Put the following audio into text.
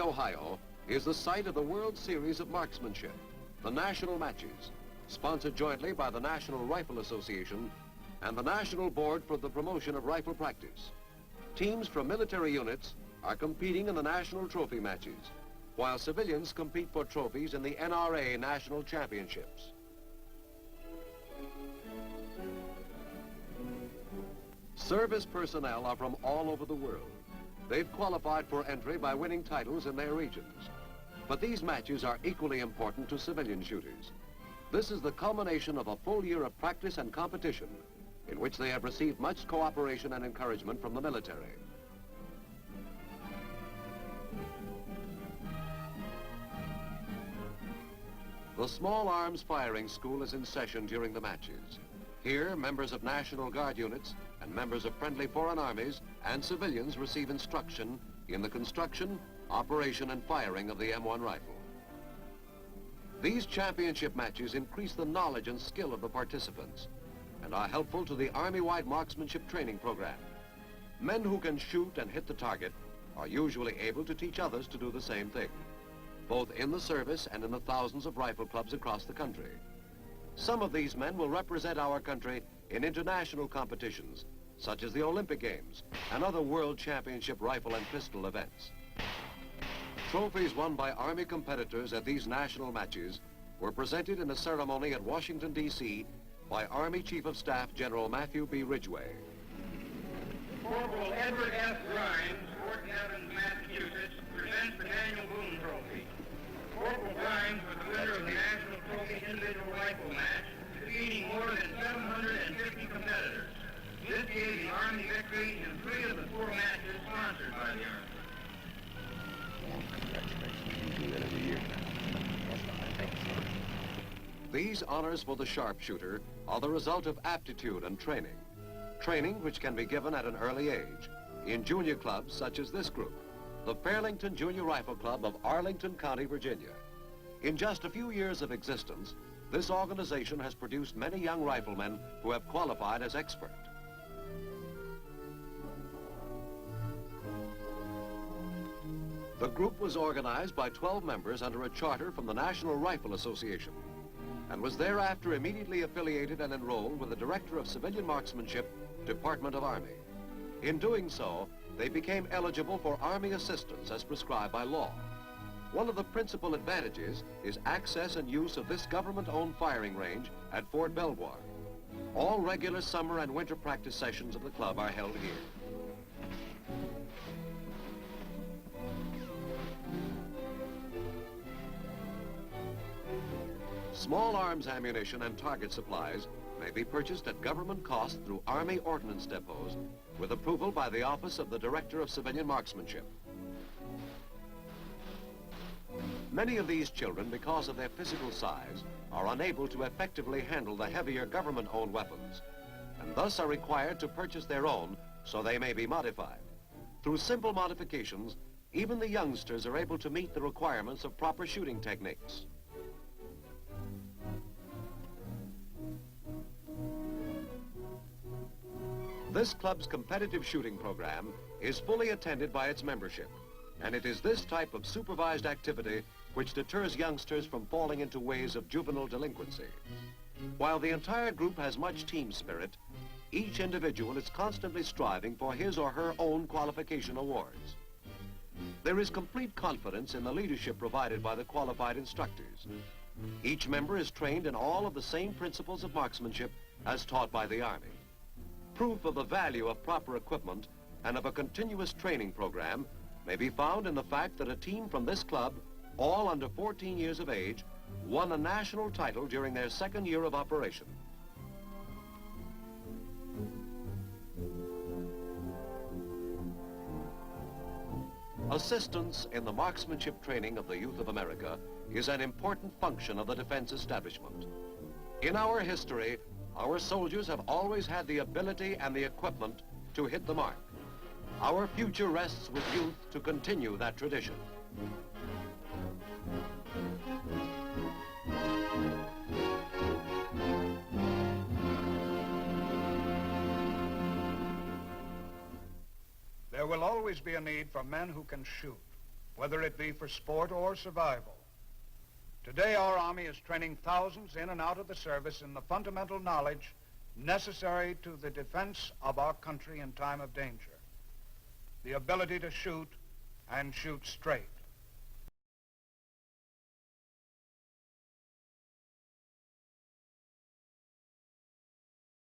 Ohio, is the site of the World Series of Marksmanship, the national matches, sponsored jointly by the National Rifle Association and the National Board for the Promotion of Rifle Practice. Teams from military units are competing in the national trophy matches, while civilians compete for trophies in the NRA National Championships. Service personnel are from all over the world. They've qualified for entry by winning titles in their regions. But these matches are equally important to civilian shooters. This is the culmination of a full year of practice and competition in which they have received much cooperation and encouragement from the military. The Small Arms Firing School is in session during the matches. Here, members of National Guard units and members of friendly foreign armies and civilians receive instruction in the construction, operation, and firing of the M1 rifle. These championship matches increase the knowledge and skill of the participants and are helpful to the Army-wide marksmanship training program. Men who can shoot and hit the target are usually able to teach others to do the same thing, both in the service and in the thousands of rifle clubs across the country. Some of these men will represent our country in international competitions, such as the Olympic Games and other World Championship rifle and pistol events. Trophies won by Army competitors at these national matches were presented in a ceremony at Washington, D.C. by Army Chief of Staff General Matthew B. Ridgway. Corporal Edward F. Grimes, Fort Nevins, Massachusetts, presents the Daniel Boone Trophy. Corporal Grimes was the winner of the National Trophy Individual Rifle Match, defeating more than 750 competitors. This gave the Army victory in 3 of the 4 matches sponsored by the Army. These honors for the sharpshooter are the result of aptitude and training. Training which can be given at an early age in junior clubs such as this group, the Fairlington Junior Rifle Club of Arlington County, Virginia. In just a few years of existence, this organization has produced many young riflemen who have qualified as expert. The group was organized by 12 members under a charter from the National Rifle Association and was thereafter immediately affiliated and enrolled with the Director of Civilian Marksmanship, Department of Army. In doing so, they became eligible for Army assistance as prescribed by law. One of the principal advantages is access and use of this government-owned firing range at Fort Belvoir. All regular summer and winter practice sessions of the club are held here. Small arms ammunition and target supplies may be purchased at government cost through Army ordnance depots with approval by the Office of the Director of Civilian Marksmanship. Many of these children, because of their physical size, are unable to effectively handle the heavier government-owned weapons and thus are required to purchase their own so they may be modified. Through simple modifications, even the youngsters are able to meet the requirements of proper shooting techniques. This club's competitive shooting program is fully attended by its membership, and it is this type of supervised activity which deters youngsters from falling into ways of juvenile delinquency. While the entire group has much team spirit, each individual is constantly striving for his or her own qualification awards. There is complete confidence in the leadership provided by the qualified instructors. Each member is trained in all of the same principles of marksmanship as taught by the Army. Proof of the value of proper equipment and of a continuous training program may be found in the fact that a team from this club, all under 14 years of age, won a national title during their 2nd year of operation. Assistance in the marksmanship training of the youth of America is an important function of the defense establishment. In our history, our soldiers have always had the ability and the equipment to hit the mark. Our future rests with youth to continue that tradition. There will always be a need for men who can shoot. whether it be for sport or survival. Today, our Army is training thousands in and out of the service in the fundamental knowledge necessary to the defense of our country in time of danger. The ability to shoot and shoot straight.